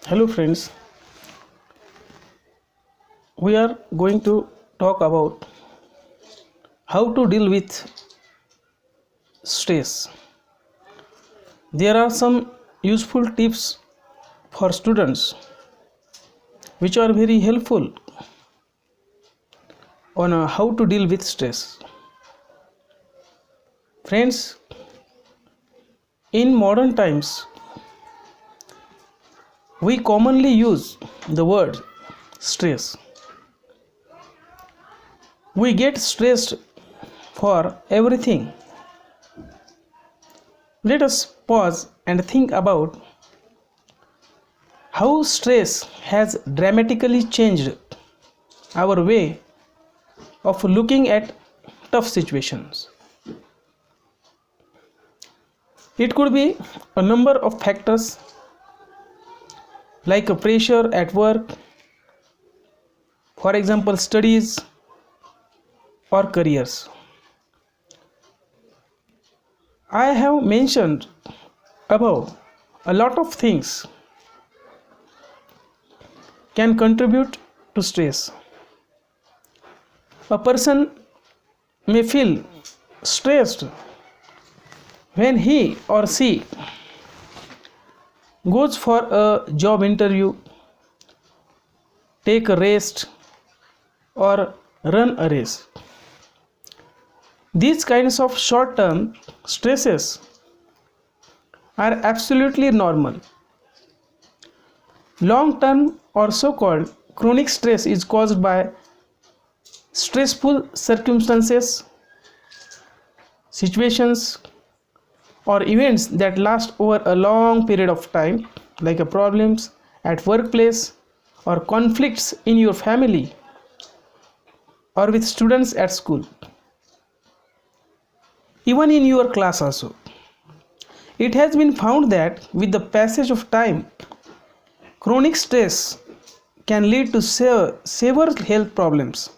Hello friends, we are going to talk about how to deal with stress. There are some useful tips for students which are very helpful on how to deal with stress. Friends, in modern times, we commonly use the word stress. We get stressed for everything. Let us pause and think about how stress has dramatically changed our way of looking at tough situations. It could be a number of factors like a pressure at work, for example, studies or careers. I have mentioned above a lot of things can contribute to stress. A person may feel stressed when he or she goes for a job interview, take a rest, or run a race. These kinds of short-term stresses are absolutely normal. Long-term or so-called chronic stress is caused by stressful circumstances, situations, or events that last over a long period of time, like problems at workplace or conflicts in your family or with students at school, even in your class also. It has been found that with the passage of time, chronic stress can lead to severe health problems.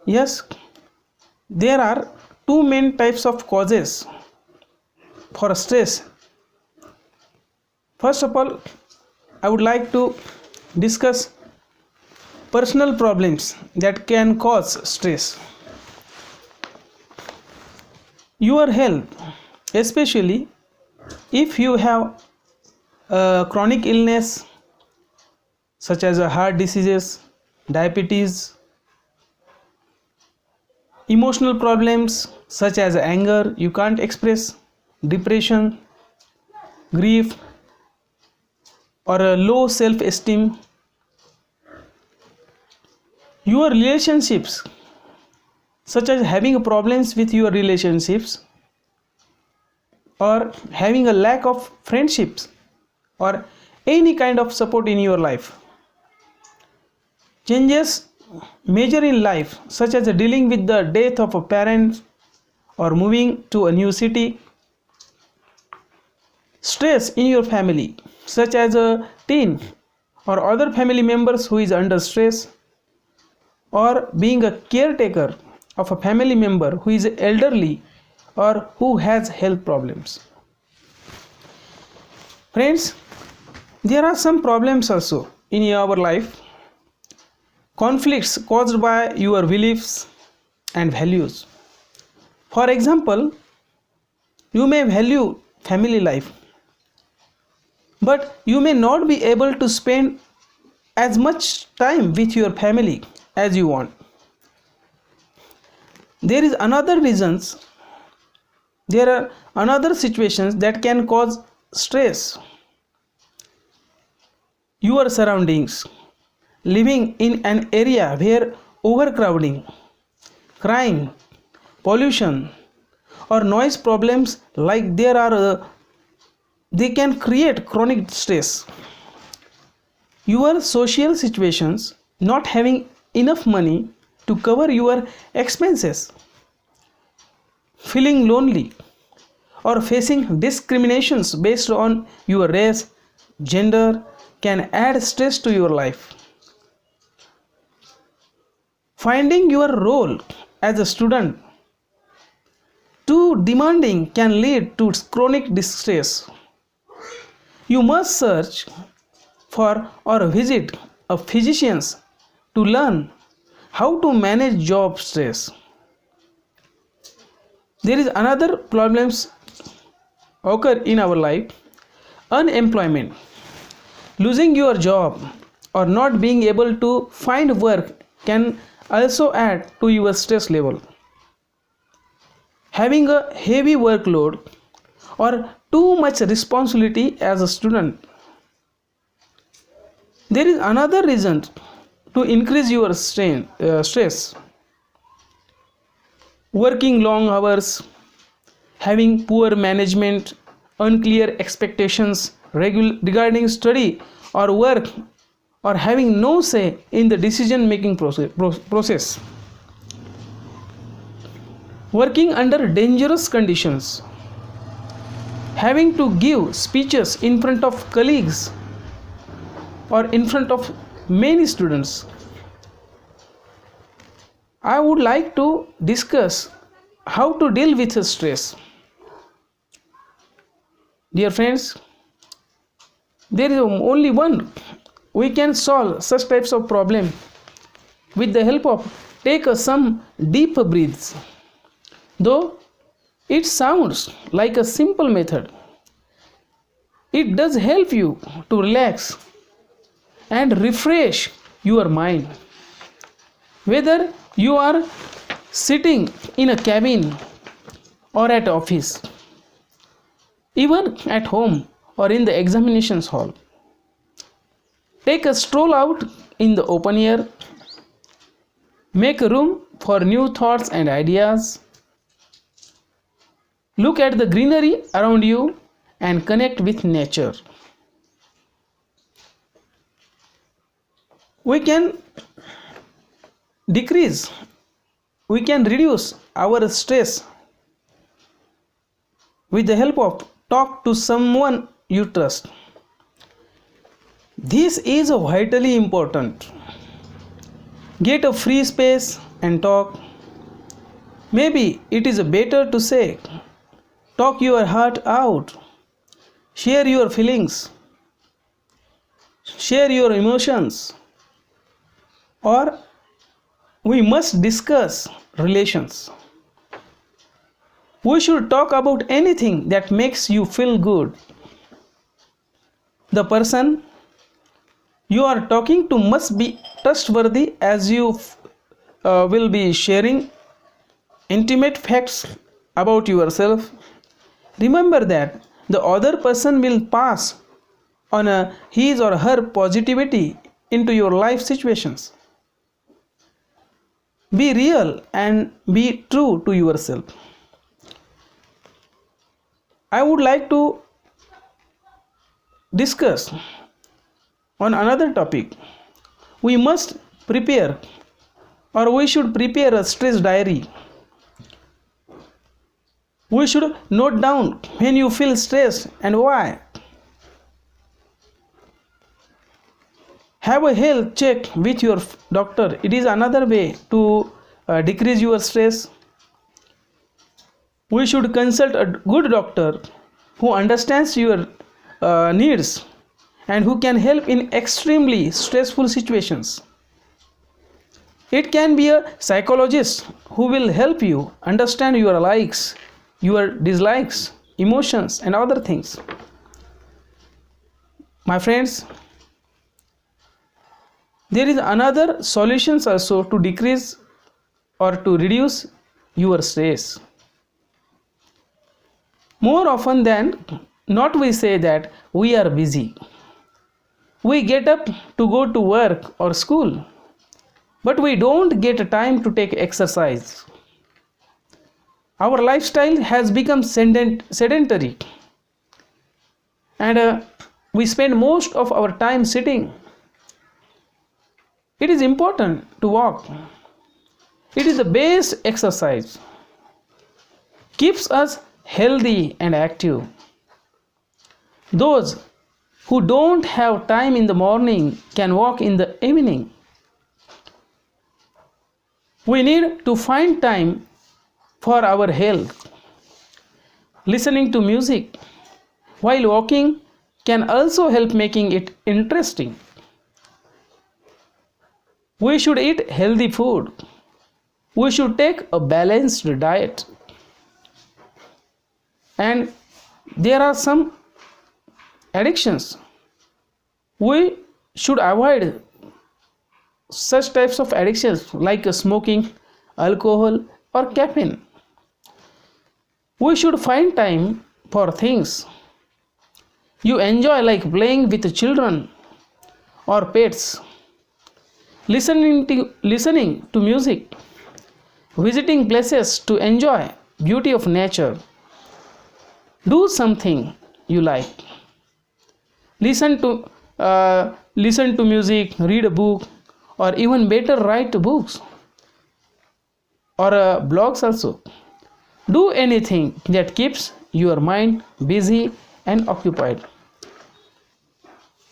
Yes, there are two main types of causes for stress. First of all, I would like to discuss personal problems that can cause stress. Your health, especially if you have a chronic illness such as heart diseases, diabetes, emotional problems such as anger you can't express, depression, grief, or a low self-esteem. Your relationships, such as having problems with your relationships or having a lack of friendships or any kind of support in your life. Changes major in life, such as dealing with the death of a parent or moving to a new city. Stress in your family, such as a teen or other family members who is under stress, or being a caretaker of a family member who is elderly or who has health problems. Friends, there are some problems also in your life. Conflicts caused by your beliefs and values. For example, you may value family life, but you may not be able to spend as much time with your family as you want. There are another situations that can cause stress. Your surroundings, living in an area where overcrowding, crime, pollution, or noise problems they can create chronic stress. Your social situations, not having enough money to cover your expenses, feeling lonely, or facing discriminations based on your race, gender, can add stress to your life. Finding your role as a student too demanding can lead to chronic distress. You must search for or visit a physician to learn how to manage job stress. There is another problems occur in our life: unemployment. Losing your job or not being able to find work can also add to your stress level. Having a heavy workload or too much responsibility as a student. There is another reason to increase your stress: working long hours, having poor management, unclear expectations regarding study or work, or having no say in the decision making process. Working under dangerous conditions, having to give speeches in front of colleagues or in front of many students. I would like to discuss how to deal with stress. Dear friends, there is only one we can solve such types of problem with the help of take some deep breaths. Though it sounds like a simple method, it does help you to relax and refresh your mind. Whether you are sitting in a cabin or at office, even at home or in the examinations hall, take a stroll out in the open air, make room for new thoughts and ideas, look at the greenery around you and connect with nature. We can reduce our stress with the help of talk to someone you trust. This is vitally important. Get a free space and talk. Maybe it is better to say, talk your heart out, share your feelings, share your emotions, or we must discuss relations. We should talk about anything that makes you feel good. The person you are talking to must be trustworthy, as you will be sharing intimate facts about yourself. Remember that the other person will pass on his or her positivity into your life situations. Be real and be true to yourself. I would like to discuss on another topic. We must prepare, or we should prepare a stress diary. We should note down when you feel stressed and why. Have a health check with your doctor. It is another way to decrease your stress. We should consult a good doctor who understands your needs and who can help in extremely stressful situations. It can be a psychologist who will help you understand your likes, your dislikes, emotions, and other things. My friends, there is another solutions also to decrease or to reduce your stress. More often than not, we say that we are busy. We get up to go to work or school, but we don't get time to take exercise. Our lifestyle has become sedentary, and we spend most of our time sitting. It is important to walk. It is the best exercise. Keeps us healthy and active. Those who don't have time in the morning can walk in the evening. We need to find time for our health. Listening to music while walking can also help making it interesting. We should eat healthy food. We should take a balanced diet. And there are some addictions. We should avoid such types of addictions like smoking, alcohol, or caffeine. We should find time for things you enjoy, like playing with children or pets, listening to music, visiting places to enjoy beauty of nature. Do something you like. Listen to music, read a book, or even better, write books or blogs also. Do anything that keeps your mind busy and occupied.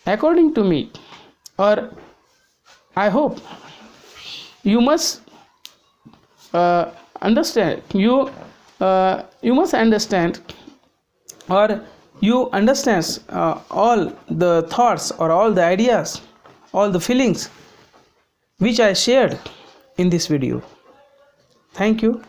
According to me, or I hope, you must understand. You must understand, or you understand all the thoughts or all the ideas, all the feelings which I shared in this video. Thank you.